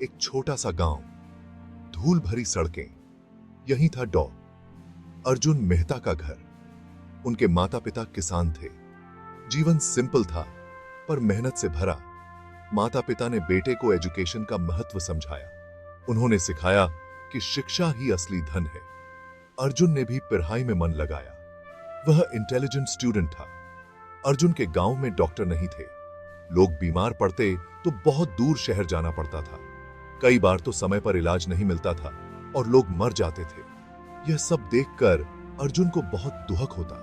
एक छोटा सा गांव, धूल भरी सड़कें, यही था डॉ अर्जुन मेहता का घर। उनके माता पिता किसान थे। जीवन सिंपल था पर मेहनत से भरा। माता पिता ने बेटे को एजुकेशन का महत्व समझाया। उन्होंने सिखाया कि शिक्षा ही असली धन है। अर्जुन ने भी पढ़ाई में मन लगाया। वह इंटेलिजेंट स्टूडेंट था। अर्जुन के गांव में डॉक्टर नहीं थे। लोग बीमार पड़ते तो बहुत दूर शहर जाना पड़ता था। कई बार तो समय पर इलाज नहीं मिलता था और लोग मर जाते थे। यह सब देखकर अर्जुन को बहुत दुख होता।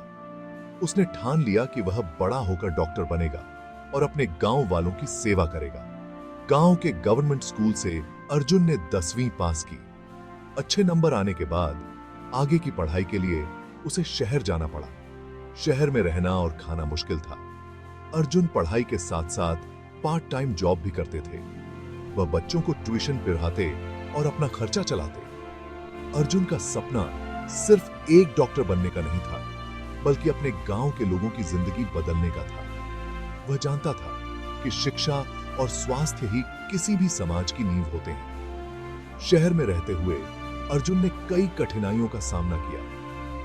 उसने ठान लिया कि वह बड़ा होकर डॉक्टर बनेगा और अपने गांव वालों की सेवा करेगा। गांव के गवर्नमेंट स्कूल से अर्जुन ने 10वीं पास की। अच्छे नंबर आने के बाद आगे की पढ़ाई के लिए उसे शहर जाना पड़ा। शहर में रहना और खाना मुश्किल था। अर्जुन पढ़ाई के साथ साथ पार्ट टाइम जॉब भी करते थे। वह बच्चों को ट्यूशन पढ़ाते और अपना खर्चा चलाते। अर्जुन का सपना सिर्फ एक डॉक्टर बनने का नहीं था, बल्कि अपने गांव के लोगों की जिंदगी बदलने का था। वह जानता था कि शिक्षा और स्वास्थ्य ही किसी भी समाज की नींव होते हैं। शहर में रहते हुए अर्जुन ने कई कठिनाइयों का सामना किया,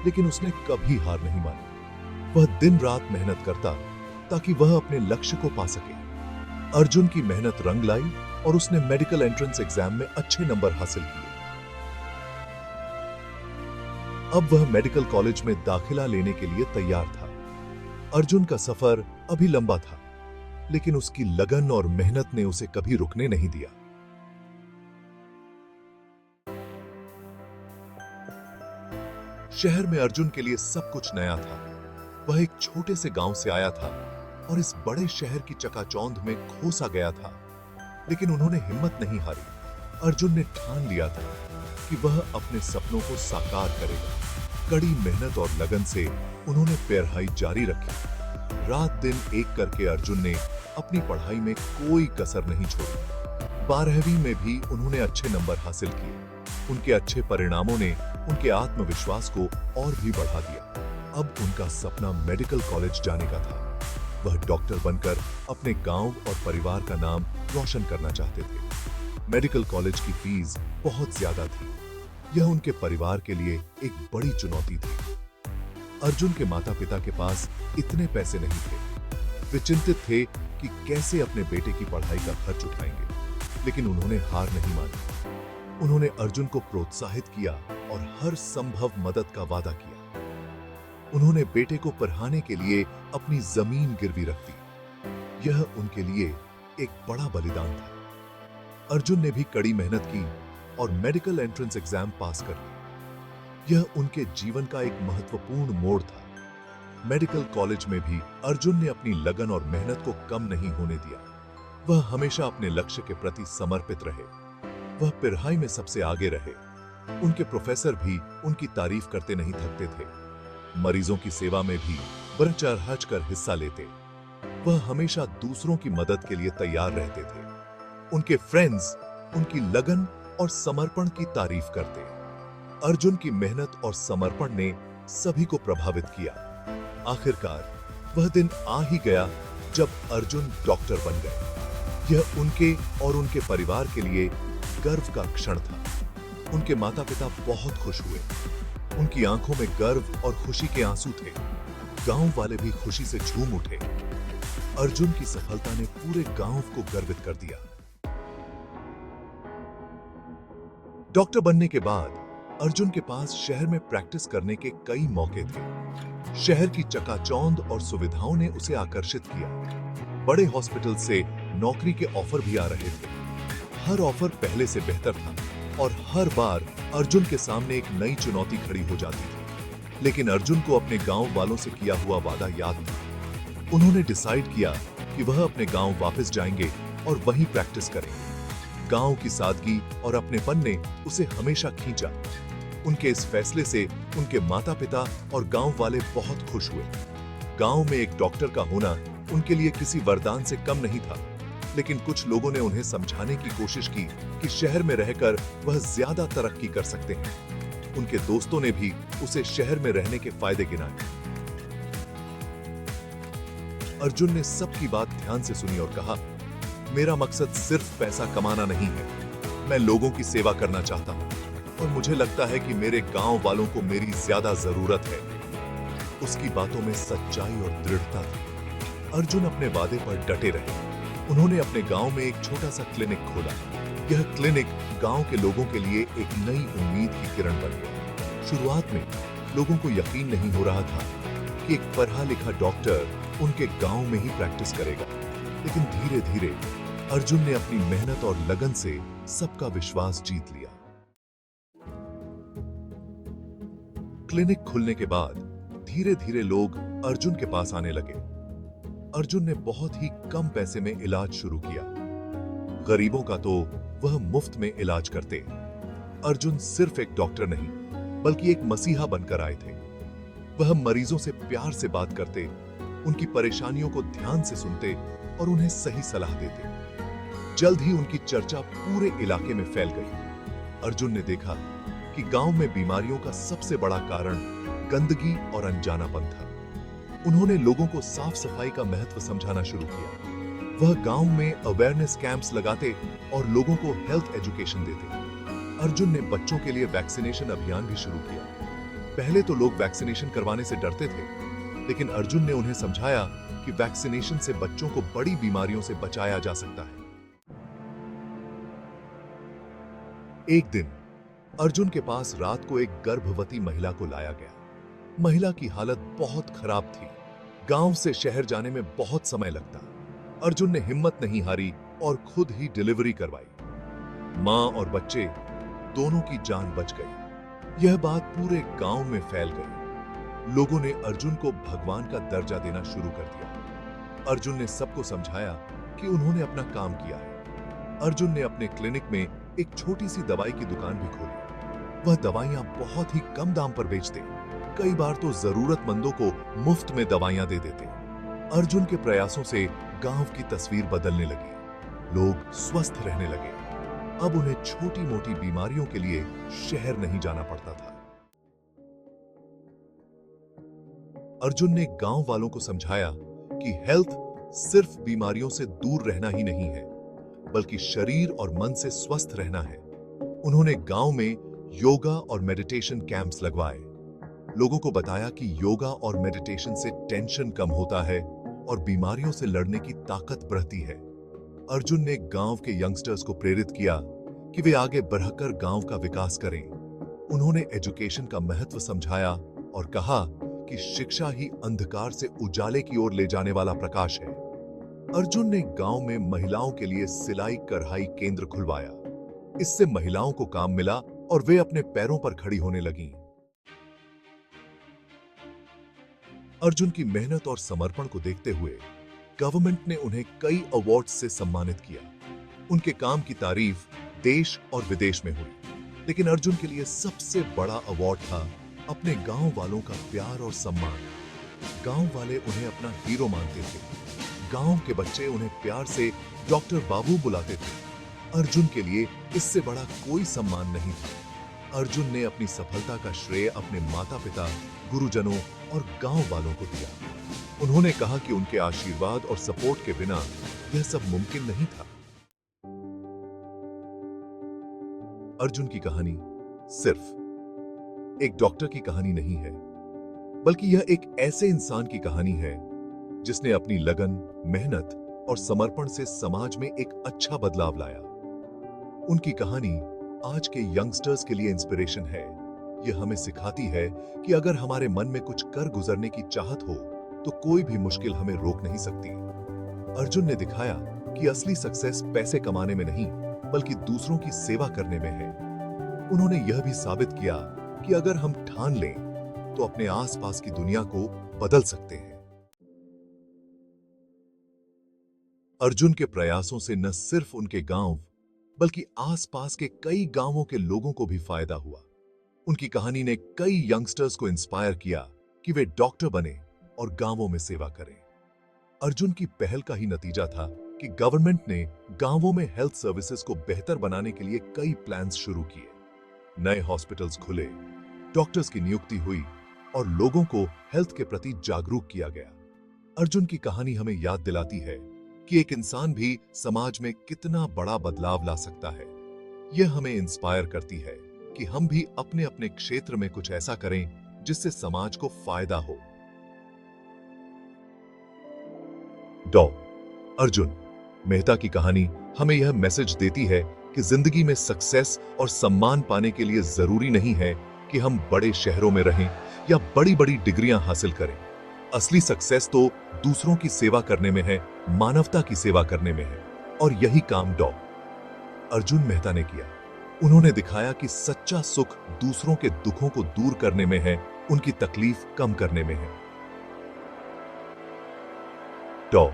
लेकिन उसने कभी हार नहीं मानी। वह दिन रात मेहनत करता ताकि वह अपने लक्ष्य को पा सके। अर्जुन की मेहनत रंग लाई और उसने मेडिकल एंट्रेंस एग्जाम में अच्छे नंबर हासिल किए। अब वह मेडिकल कॉलेज में दाखिला लेने के लिए तैयार था। अर्जुन का सफर अभी लंबा था, लेकिन उसकी लगन और मेहनत ने उसे कभी रुकने नहीं दिया। शहर में अर्जुन के लिए सब कुछ नया था। वह एक छोटे से गांव से आया था और इस बड़े शहर की चकाचौंध में खो सा गया था, लेकिन उन्होंने हिम्मत नहीं हारी। अर्जुन ने ठान लिया था कि वह अपने सपनों को साकार करेगा। कड़ी मेहनत और लगन से उन्होंने पढ़ाई जारी रखी। रात दिन एक करके अर्जुन ने अपनी पढ़ाई में कोई कसर नहीं छोड़ी। 12वीं में भी उन्होंने अच्छे नंबर हासिल किए। उनके अच्छे परिणामों ने उनके आत्मविश्वास को और भी बढ़ा दिया। अब उनका सपना मेडिकल कॉलेज जाने का था। वह डॉक्टर बनकर अपने गांव और परिवार का नाम रोशन करना चाहते थे। मेडिकल कॉलेज की फीस बहुत ज्यादा थी। यह उनके परिवार के लिए एक बड़ी चुनौती थी। अर्जुन के माता पिता के पास इतने पैसे नहीं थे। वे चिंतित थे कि कैसे अपने बेटे की पढ़ाई का खर्च उठाएंगे, लेकिन उन्होंने हार नहीं मानी। उन्होंने अर्जुन को प्रोत्साहित किया और हर संभव मदद का वादा किया। उन्होंने बेटे को पढ़ाने के लिए अपनी जमीन गिरवी रख दी। यह उनके लिए एक बड़ा बलिदान था। अर्जुन ने भी कड़ी मेहनत की और मेडिकल एंट्रेंस एग्जाम पास कर लिया। यह उनके जीवन का एक महत्वपूर्ण मोड़ था। मेडिकल कॉलेज में भी अर्जुन ने अपनी लगन और मेहनत को कम नहीं होने दिया। वह हमेशा अपने लक्ष्य के प्रति समर्पित रहे। वह पढ़ाई में सबसे आगे रहे। उनके प्रोफेसर भी उनकी तारीफ करते नहीं थकते थे। मरीजों की सेवा में भी बढ़ चढ़ कर हिस्सा लेते। वह हमेशा दूसरों की मदद के लिए तैयार रहते थे। उनके फ्रेंड्स उनकी लगन और समर्पण की तारीफ करते। अर्जुन की मेहनत और समर्पण ने सभी को प्रभावित किया। आखिरकार वह दिन आ ही गया जब अर्जुन डॉक्टर बन गए। यह उनके और उनके परिवार के लिए गर्व का क्षण था। उनके माता पिता बहुत खुश हुए। उनकी आंखों में गर्व और खुशी के आंसू थे। गांव वाले भी खुशी से झूम उठे। अर्जुन की सफलता ने पूरे गांव को गर्वित कर दिया। डॉक्टर बनने के बाद अर्जुन के पास शहर में प्रैक्टिस करने के कई मौके थे। शहर की चकाचौंध और सुविधाओं ने उसे आकर्षित किया। बड़े हॉस्पिटल से नौकरी के ऑफर भी आ रहे थे। हर ऑफर पहले से बेहतर था और हर बार अर्जुन के सामने एक नई चुनौती खड़ी हो जाती थी। लेकिन अर्जुन को अपने गांव वालों से किया हुआ वादा याद था। उन्होंने डिसाइड किया कि वह अपने गांव वापस जाएंगे और वहीं प्रैक्टिस करेंगे। गांव की सादगी और अपनेपन ने उसे हमेशा खींचा। उनके इस फैसले से उनके माता पिता और गांव वाले बहुत खुश हुए। गांव में एक डॉक्टर का होना उनके लिए किसी वरदान से कम नहीं था, लेकिन कुछ लोगों ने उन्हें समझाने की कोशिश की कि शहर में रहकर वह ज्यादा तरक्की कर सकते हैं। उनके दोस्तों ने भी उसे शहर में रहने के फायदे गिनाए। अर्जुन ने सबकी बात ध्यान से सुनी और कहा, मेरा मकसद सिर्फ पैसा कमाना नहीं है, मैं लोगों की सेवा करना चाहता हूँ और मुझे लगता है कि मेरे गांव वालों को मेरी ज्यादा जरूरत है। उसकी बातों में सच्चाई और दृढ़ता थी। अर्जुन अपने वादे पर डटे रहे। उन्होंने अपने गांव में एक छोटा सा क्लिनिक खोला। यह क्लिनिक गांव के लोगों के लिए एक नई उम्मीद की किरण बन गया। शुरुआत में लोगों को यकीन नहीं हो रहा था कि एक पढ़ा लिखा डॉक्टर उनके गांव में ही प्रैक्टिस करेगा, लेकिन धीरे धीरे अर्जुन ने अपनी मेहनत और लगन से सबका विश्वास जीत लिया। क्लिनिक खुलने के बाद धीरे धीरे लोग अर्जुन के पास आने लगे। अर्जुन ने बहुत ही कम पैसे में इलाज शुरू किया। गरीबों का तो वह मुफ्त में इलाज करते। अर्जुन सिर्फ एक डॉक्टर नहीं, बल्कि एक मसीहा बनकर आए थे। वह मरीजों से प्यार से बात करते, उनकी परेशानियों को ध्यान से सुनते और उन्हें सही सलाह देते। जल्द ही उनकी चर्चा पूरे इलाके में फैल गई। अर्जुन ने देखा कि गांव में बीमारियों का सबसे बड़ा कारण गंदगी और अनजानापन था। उन्होंने लोगों को साफ सफाई का महत्व समझाना शुरू किया। वह गांव में अवेयरनेस कैंप्स लगाते और लोगों को हेल्थ एजुकेशन देते। अर्जुन ने बच्चों के लिए वैक्सीनेशन अभियान भी शुरू किया। पहले तो लोग वैक्सीनेशन करवाने से डरते थे, लेकिन अर्जुन ने उन्हें समझाया कि वैक्सीनेशन से बच्चों को बड़ी बीमारियों से बचाया जा सकता है। एक दिन अर्जुन के पास रात को एक गर्भवती महिला को लाया गया। महिला की हालत बहुत खराब थी। गांव से शहर जाने में बहुत समय लगता। अर्जुन ने हिम्मत नहीं हारी और खुद ही डिलीवरी करवाई। मां और बच्चे दोनों की जान बच गई। यह बात पूरे गांव में फैल गई। लोगों ने अर्जुन को भगवान का दर्जा देना शुरू कर दिया। अर्जुन ने सबको समझाया कि उन्होंने अपना काम किया है। अर्जुन ने अपने क्लिनिक में एक छोटी सी दवाई की दुकान भी खोली। वह दवाइयां बहुत ही कम दाम पर बेचते। कई बार तो जरूरतमंदों को मुफ्त में दवाइयां दे देते। अर्जुन के प्रयासों से गांव की तस्वीर बदलने लगी। लोग स्वस्थ रहने लगे। अब उन्हें छोटी मोटी बीमारियों के लिए शहर नहीं जाना पड़ता था। अर्जुन ने गांव वालों को समझाया कि हेल्थ सिर्फ बीमारियों से दूर रहना ही नहीं है, बल्कि शरीर और मन से स्वस्थ रहना है। उन्होंने गांव में योगा और मेडिटेशन कैंप्स लगवाए। लोगों को बताया कि योगा और मेडिटेशन से टेंशन कम होता है और बीमारियों से लड़ने की ताकत बढ़ती है। अर्जुन ने गांव के यंगस्टर्स को प्रेरित किया कि वे आगे बढ़कर गांव का विकास करें। उन्होंने एजुकेशन का महत्व समझाया और कहा कि शिक्षा ही अंधकार से उजाले की ओर ले जाने वाला प्रकाश है। अर्जुन ने गांव में महिलाओं के लिए सिलाई कढ़ाई केंद्र खुलवाया। इससे महिलाओं को काम मिला और वे अपने पैरों पर खड़ी होने लगीं। अर्जुन की मेहनत और समर्पण को देखते हुए गवर्नमेंट ने उन्हें कई अवार्ड से सम्मानित किया। उनके काम की तारीफ देश और विदेश में हुई। लेकिन अर्जुन के लिए सबसे बड़ा अवार्ड था अपने गांव वालों का प्यार और सम्मान। गांव वाले उन्हें अपना हीरो मानते थे। गांव के बच्चे उन्हें प्यार से डॉक्टर बाबू बुलाते थे। अर्जुन के लिए इससे बड़ा कोई सम्मान नहीं था। अर्जुन ने अपनी सफलता का श्रेय अपने माता पिता, गुरुजनों और गांव वालों को दिया। उन्होंने कहा कि उनके आशीर्वाद और सपोर्ट के बिना यह सब मुमकिन नहीं था। अर्जुन की कहानी सिर्फ एक डॉक्टर की कहानी नहीं है, बल्कि यह एक ऐसे इंसान की कहानी है जिसने अपनी लगन, मेहनत और समर्पण से समाज में एक अच्छा बदलाव लाया। उनकी कहानी आज के यंगस्टर्स के लिए इंस्पिरेशन है। यह हमें सिखाती है कि अगर हमारे मन में कुछ कर गुजरने की चाहत हो तो कोई भी मुश्किल हमें रोक नहीं सकती। अर्जुन ने दिखाया कि असली सक्सेस पैसे कमाने में नहीं, बल्कि दूसरों की सेवा करने में है। उन्होंने यह भी साबित किया कि अगर हम ठान लें तो अपने आसपास की दुनिया को बदल सकते हैं। अर्जुन के प्रयासों से न सिर्फ उनके गांव, बल्कि आसपास के कई गांवों के लोगों को भी फायदा हुआ। उनकी कहानी ने कई यंगस्टर्स को इंस्पायर किया कि वे डॉक्टर बने और गांवों में सेवा करें। अर्जुन की पहल का ही नतीजा था कि गवर्नमेंट ने गांवों में हेल्थ सर्विसेज को बेहतर बनाने के लिए कई प्लान्स शुरू किए। नए हॉस्पिटल्स खुले, डॉक्टर्स की नियुक्ति हुई और लोगों को हेल्थ के प्रति जागरूक किया गया। अर्जुन की कहानी हमें याद दिलाती है कि एक इंसान भी समाज में कितना बड़ा बदलाव ला सकता है। यह हमें इंस्पायर करती है कि हम भी अपने अपने क्षेत्र में कुछ ऐसा करें जिससे समाज को फायदा हो। डॉ अर्जुन मेहता की कहानी हमें यह मैसेज देती है कि जिंदगी में सक्सेस और सम्मान पाने के लिए जरूरी नहीं है कि हम बड़े शहरों में रहें या बड़ी बड़ी डिग्रियां हासिल करें। असली सक्सेस तो दूसरों की सेवा करने में है, मानवता की सेवा करने में है। और यही काम डॉ अर्जुन मेहता ने किया। उन्होंने दिखाया कि सच्चा सुख दूसरों के दुखों को दूर करने में है, उनकी तकलीफ कम करने में है। डॉ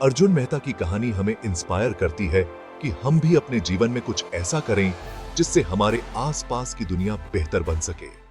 अर्जुन मेहता की कहानी हमें इंस्पायर करती है कि हम भी अपने जीवन में कुछ ऐसा करें जिससे हमारे आसपास की दुनिया बेहतर बन सके।